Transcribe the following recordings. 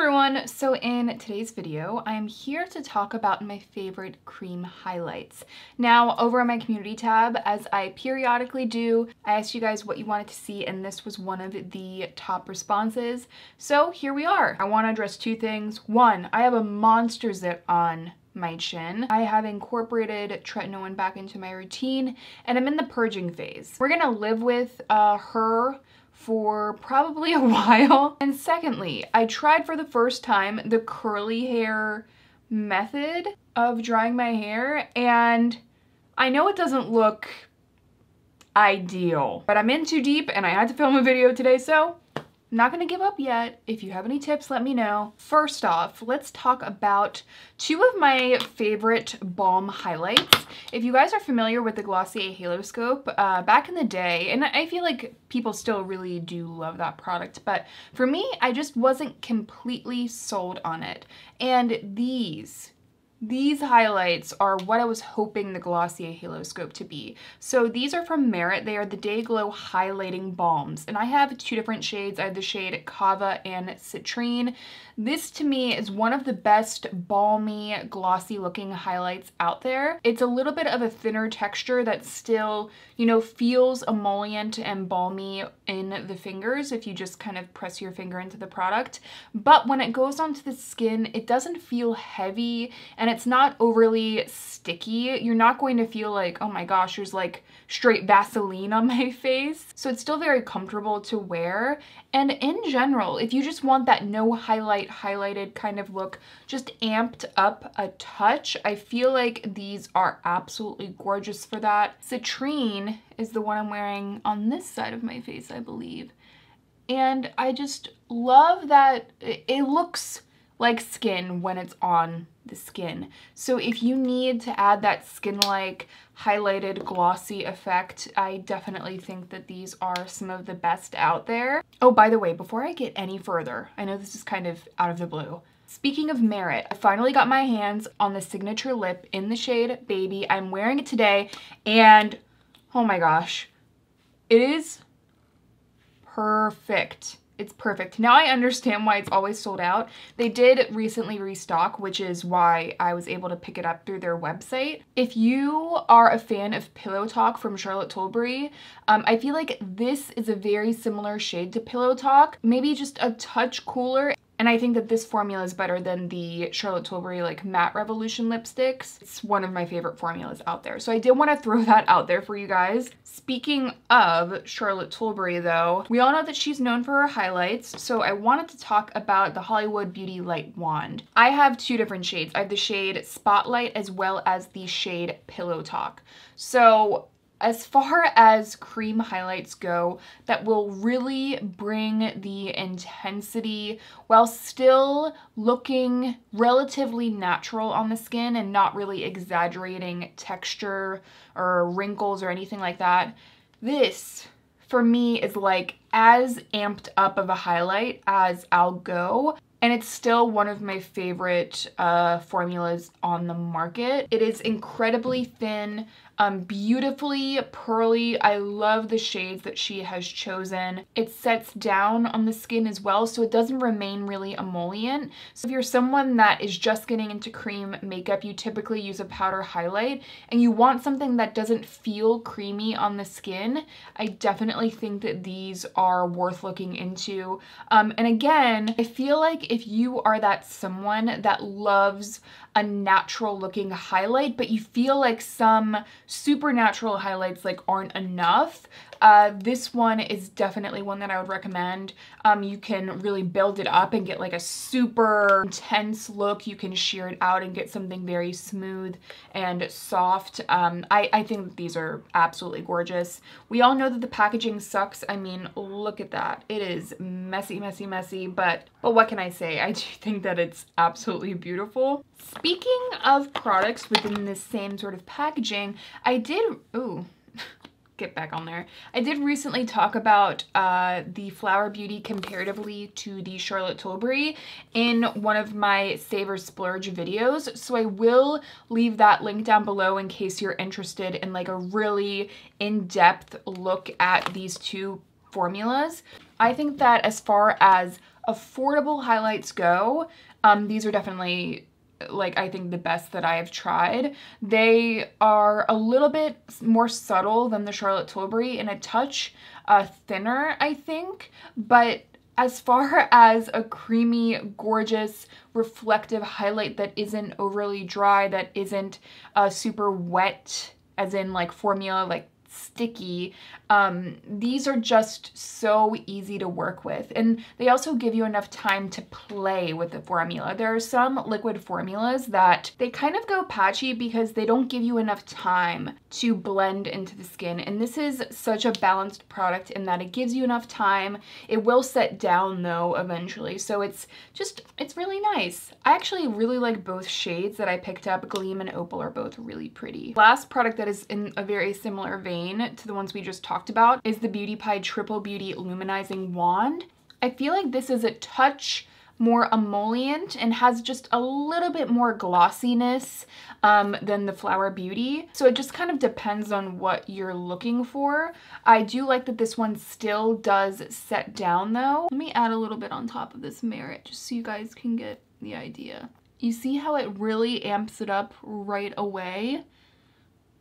everyone! So in today's video, I am here to talk about my favorite cream highlights. Now, over on my community tab, as I periodically do, I asked you guys what you wanted to see, and this was one of the top responses. So here we are. I want to address two things. One, I have a monster zit on my chin. I have incorporated tretinoin back into my routine, and I'm in the purging phase. We're gonna live with her for probably a while. And secondly, I tried for the first time the curly hair method of drying my hair, and I know it doesn't look ideal, but I'm in too deep and I had to film a video today, so I'm not gonna give up yet. If you have any tips, let me know. First off, let's talk about two of my favorite Balm highlights. If you guys are familiar with the Glossier Halo Scope, back in the day, and I feel like people still really do love that product, but for me, I just wasn't completely sold on it. And these highlights are what I was hoping the Glossier Halo Scope to be. So these are from Merit. They are the Dayglow Highlighting Balms. And I have two different shades. I have the shade Cava and Citrine. This to me is one of the best balmy, glossy looking highlights out there. It's a little bit of a thinner texture that still, you know, feels emollient and balmy in the fingers if you just kind of press your finger into the product. But when it goes onto the skin, it doesn't feel heavy and it's not overly sticky. You're not going to feel like, oh my gosh, there's like straight Vaseline on my face. So it's still very comfortable to wear. And in general, if you just want that no highlight, highlighted kind of look, just amped up a touch, I feel like these are absolutely gorgeous for that. Citrine is the one I'm wearing on this side of my face, I believe. And I just love that it looks like skin when it's on the skin. So if you need to add that skin-like highlighted glossy effect, I definitely think that these are some of the best out there. Oh, by the way, before I get any further, I know this is kind of out of the blue. Speaking of Merit, I finally got my hands on the signature lip in the shade Baby. I'm wearing it today and oh my gosh, it is perfect. It's perfect. Now I understand why it's always sold out. They did recently restock, which is why I was able to pick it up through their website. If you are a fan of Pillow Talk from Charlotte Tilbury, I feel like this is a very similar shade to Pillow Talk, maybe just a touch cooler. And I think that this formula is better than the Charlotte Tilbury like Matte Revolution lipsticks. It's one of my favorite formulas out there. So I did want to throw that out there for you guys. Speaking of Charlotte Tilbury though, we all know that she's known for her highlights. So I wanted to talk about the Hollywood Beauty Light Wand. I have two different shades. I have the shade Spotlight as well as the shade Pillow Talk. So as far as cream highlights go, that will really bring the intensity while still looking relatively natural on the skin and not really exaggerating texture or wrinkles or anything like that. This, for me, is like as amped up of a highlight as I'll go. And it's still one of my favorite formulas on the market. It is incredibly thin, beautifully pearly. I love the shades that she has chosen. It sets down on the skin as well, so it doesn't remain really emollient. So if you're someone that is just getting into cream makeup, you typically use a powder highlight, and you want something that doesn't feel creamy on the skin, I definitely think that these are worth looking into. And again, I feel like if you are that someone that loves a natural looking highlight, but you feel like some supernatural highlights like aren't enough, this one is definitely one that I would recommend. You can really build it up and get like a super intense look. You can sheer it out and get something very smooth and soft. I think that these are absolutely gorgeous. We all know that the packaging sucks. I mean, look at that. It is messy, messy, messy, but what can I say? I do think that it's absolutely beautiful. Speaking of products within the same sort of packaging, I did, ooh, get back on there. I did recently talk about the Flower Beauty comparatively to the Charlotte Tilbury in one of my Save or Splurge videos. So I will leave that link down below in case you're interested in like a really in-depth look at these two formulas. I think that as far as affordable highlights go, these are definitely, like, I think the best that I have tried. They are a little bit more subtle than the Charlotte Tilbury and a touch thinner, I think, but as far as a creamy, gorgeous, reflective highlight that isn't overly dry, that isn't super wet, as in like formula, like sticky, these are just so easy to work with, and they also give you enough time to play with the formula. There are some liquid formulas that they kind of go patchy because they don't give you enough time to blend into the skin, and this is such a balanced product in that it gives you enough time. It will set down though eventually, so it's really nice. I actually really like both shades that I picked up. Gleam and Opal are both really pretty. Last product that is in a very similar vein to the ones we just talked about is the Beauty Pie Triple Beauty Luminizing Wand. I feel like this is a touch more emollient and has just a little bit more glossiness than the Flower Beauty. So it just kind of depends on what you're looking for. I do like that this one still does set down though. Let me add a little bit on top of this Merit just so you guys can get the idea. You see how it really amps it up right away?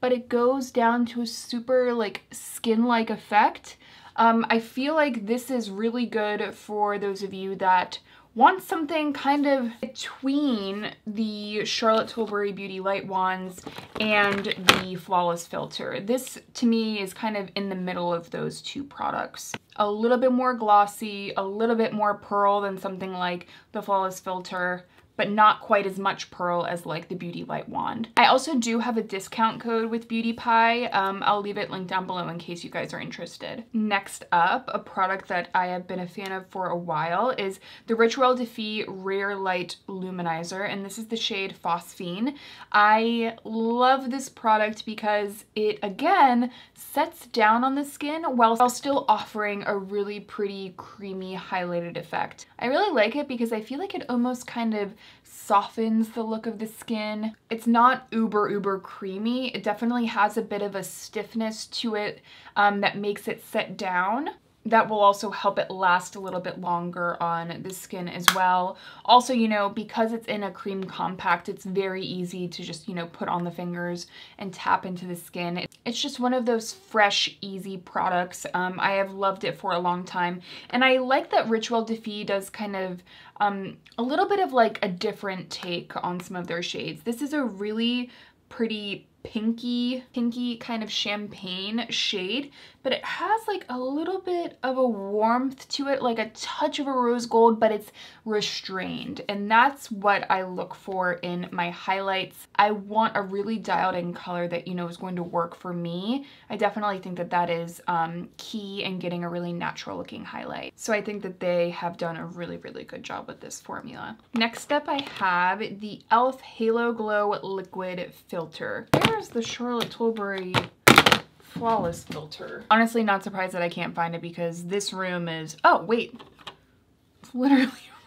But it goes down to a super like skin-like effect. I feel like this is really good for those of you that want something kind of between the Charlotte Tilbury Beauty Light Wands and the Flawless Filter. This to me is kind of in the middle of those two products. A little bit more glossy, a little bit more pearl than something like the Flawless Filter, but not quite as much pearl as like the Beauty Light Wand. I also do have a discount code with Beauty Pie. I'll leave it linked down below in case you guys are interested. Next up, a product that I have been a fan of for a while is the Rituelle Defee Rare Light Luminizer, and this is the shade Phosphene. I love this product because it, again, sets down on the skin while still offering a really pretty creamy highlighted effect. I really like it because I feel like it almost kind of softens the look of the skin. It's not uber creamy. It definitely has a bit of a stiffness to it that makes it set down. That will also help it last a little bit longer on the skin as well. Also, you know, because it's in a cream compact, it's very easy to just, you know, put on the fingers and tap into the skin. It's just one of those fresh, easy products. I have loved it for a long time. And I like that Rituelle Defee does kind of a little bit of like a different take on some of their shades. This is a really pretty pinky kind of champagne shade, but it has like a little bit of a warmth to it, like a touch of a rose gold, but it's restrained, and that's what I look for in my highlights. I want a really dialed in color that, you know, is going to work for me. I definitely think that that is key in getting a really natural looking highlight. So I think that they have done a really good job with this formula. Next up, I have the e.l.f. Halo Glow Liquid Filter. Where's the Charlotte Tilbury Flawless Filter? Honestly, not surprised that I can't find it because this room is, oh wait, it's literally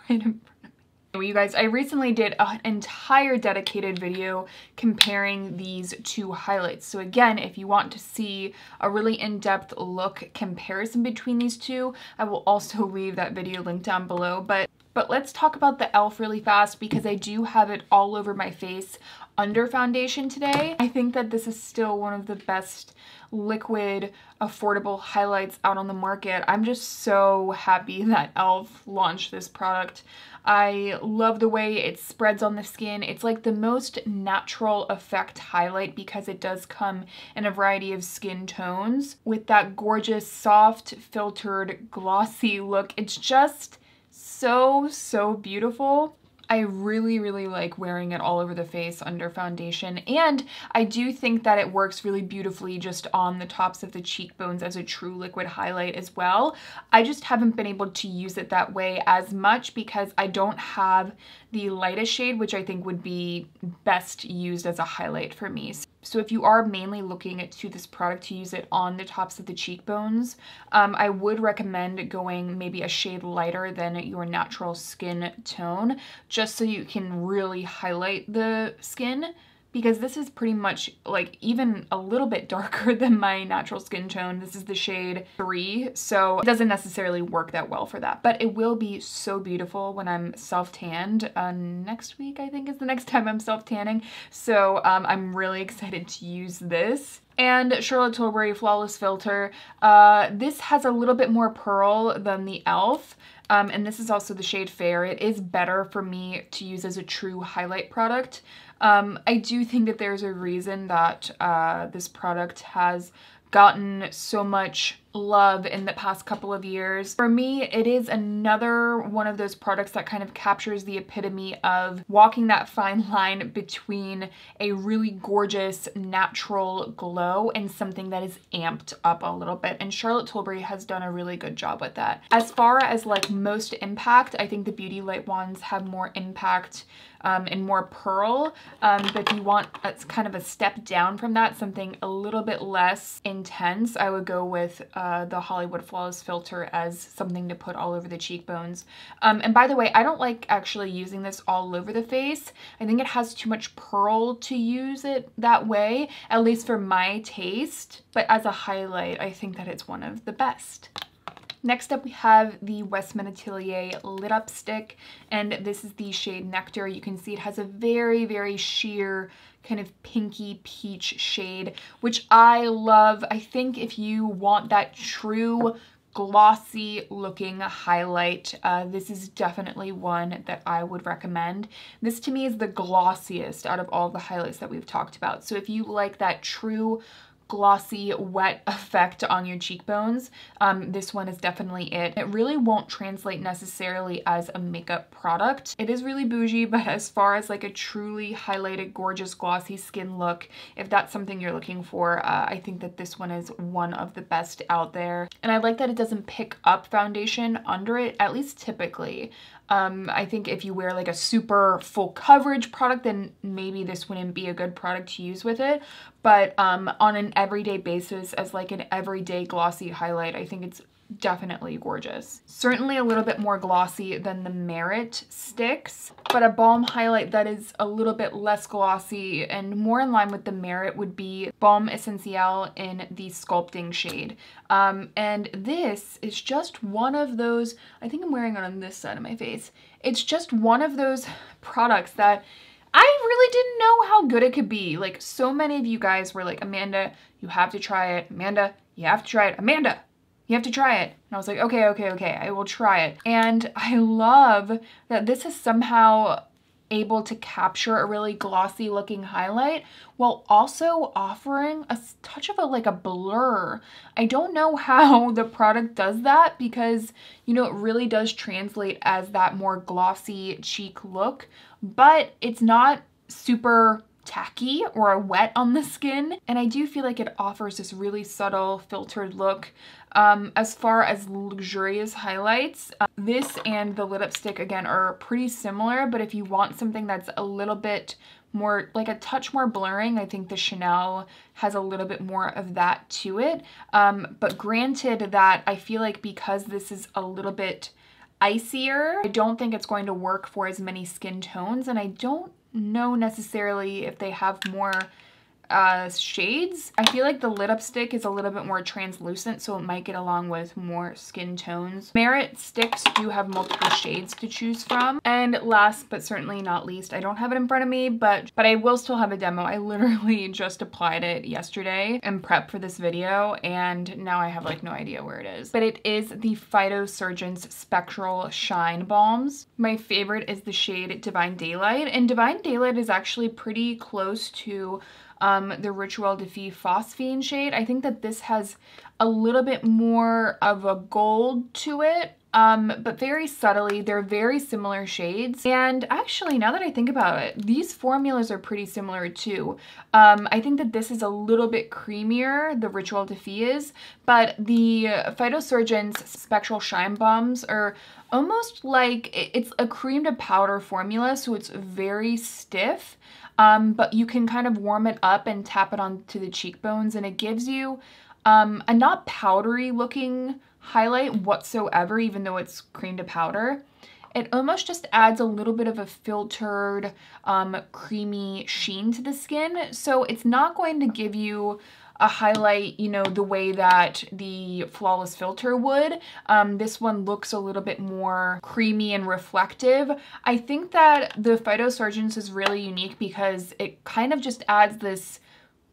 right in front of me. Anyway, you guys, I recently did an entire dedicated video comparing these two highlights. So again, if you want to see a really in-depth look comparison between these two, I will also leave that video linked down below. But let's talk about the e.l.f. really fast because I do have it all over my face under foundation today. I think that this is still one of the best liquid, affordable highlights out on the market. I'm just so happy that e.l.f. launched this product. I love the way it spreads on the skin. It's like the most natural effect highlight because it does come in a variety of skin tones with that gorgeous, soft, filtered, glossy look. It's just so beautiful. I really like wearing it all over the face under foundation, and I do think that it works really beautifully just on the tops of the cheekbones as a true liquid highlight as well. I just haven't been able to use it that way as much because I don't have the lightest shade, which I think would be best used as a highlight for me. So if you are mainly looking to this product to use it on the tops of the cheekbones, I would recommend going maybe a shade lighter than your natural skin tone, just so you can really highlight the skin. because this is pretty much like even a little bit darker than my natural skin tone. This is the shade 3, so it doesn't necessarily work that well for that, but it will be so beautiful when I'm self-tanned. Next week, I think, is the next time I'm self-tanning, so I'm really excited to use this. And Charlotte Tilbury Flawless Filter. This has a little bit more pearl than the e.l.f. And this is also the shade Fair. It is better for me to use as a true highlight product. I do think that there's a reason that this product has gotten so much love in the past couple of years. For me, it is another one of those products that kind of captures the epitome of walking that fine line between a really gorgeous natural glow and something that is amped up a little bit, and Charlotte Tilbury has done a really good job with that. As far as like most impact, I think the Beauty Light ones have more impact and more pearl, but if you want kind of a step down from that, something a little bit less intense, I would go with the Hollywood Flawless Filter as something to put all over the cheekbones. And by the way, I don't like actually using this all over the face. I think it has too much pearl to use it that way, at least for my taste, but as a highlight, I think that it's one of the best. Next up, we have the Westman Atelier Lit Up Stick, and this is the shade Nectar. You can see it has a very, very sheer kind of pinky peach shade, which I love. I think if you want that true glossy looking highlight, this is definitely one that I would recommend. This to me is the glossiest out of all the highlights that we've talked about. So if you like that true glossy wet effect on your cheekbones, this one is definitely it. It really won't translate necessarily as a makeup product. It is really bougie, but as far as like a truly highlighted gorgeous glossy skin look, if that's something you're looking for, I think that this one is one of the best out there. And I like that it doesn't pick up foundation under it, at least typically. I think if you wear like a super full coverage product, then maybe this wouldn't be a good product to use with it. But on an everyday basis, as like an everyday glossy highlight, I think it's definitely gorgeous. Certainly a little bit more glossy than the Merit sticks, but a balm highlight that is a little bit less glossy and more in line with the Merit would be Balm Essentiel in the Sculpting shade. And this is just one of those, I think I'm wearing it on this side of my face. It's just one of those products that I really didn't know how good it could be. Like, so many of you guys were like, Amanda, you have to try it. Amanda, you have to try it. Amanda, you have to try it. And I was like, okay, I will try it. And I love that this is somehow able to capture a really glossy looking highlight while also offering a touch of a blur. I don't know how the product does that because, you know, it really does translate as that more glossy cheek look, but it's not super tacky or wet on the skin, and I do feel like it offers this really subtle filtered look. As far as luxurious highlights, this and the Lit Up Stick again are pretty similar, but if you want something that's a little bit more, like a touch more blurring, I think the Chanel has a little bit more of that to it. But granted that I feel like because this is a little bit icier, I don't think it's going to work for as many skin tones, and I don't know necessarily if they have more shades. I feel like the Lit Up Stick is a little bit more translucent, so it might get along with more skin tones. Merit sticks do have multiple shades to choose from. And last but certainly not least, I don't have it in front of me, but I will still have a demo. I literally just applied it yesterday in prep for this video, and now I have like no idea where it is. But it is the Phytosurgence Spectral Shine Balms. My favorite is the shade Divine Daylight, and Divine Daylight is actually pretty close to the Rituelle Phosphene shade. I think that this has a little bit more of a gold to it, but very subtly. They're very similar shades. And actually, now that I think about it, these formulas are pretty similar too. I think that this is a little bit creamier, the Rituelle is, but the Phytosurgence Spectral Shine Balms are almost like, it's a cream to powder formula, so it's very stiff. But you can kind of warm it up and tap it onto the cheekbones, and it gives you a not powdery looking highlight whatsoever, even though it's cream to powder. it almost just adds a little bit of a filtered, creamy sheen to the skin. So it's not going to give you a highlight, you know, the way that the Flawless Filter would. This one looks a little bit more creamy and reflective. I think that the Phytosurgence is really unique because it kind of just adds this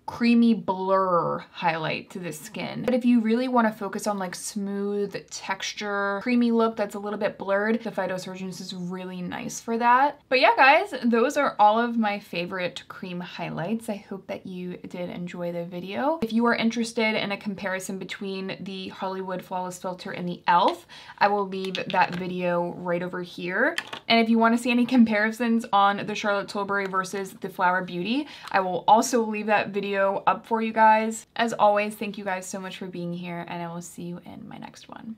creamy blur highlight to the skin. But if you really want to focus on like smooth texture, creamy look that's a little bit blurred, the Phytosurgence is really nice for that. But yeah, guys, those are all of my favorite cream highlights. I hope that you did enjoy the video. If you are interested in a comparison between the Hollywood Flawless Filter and the e.l.f., I will leave that video right over here. And if you want to see any comparisons on the Charlotte Tilbury versus the Flower Beauty, I will also leave that video up for you guys. As always, thank you guys so much for being here, and I will see you in my next one.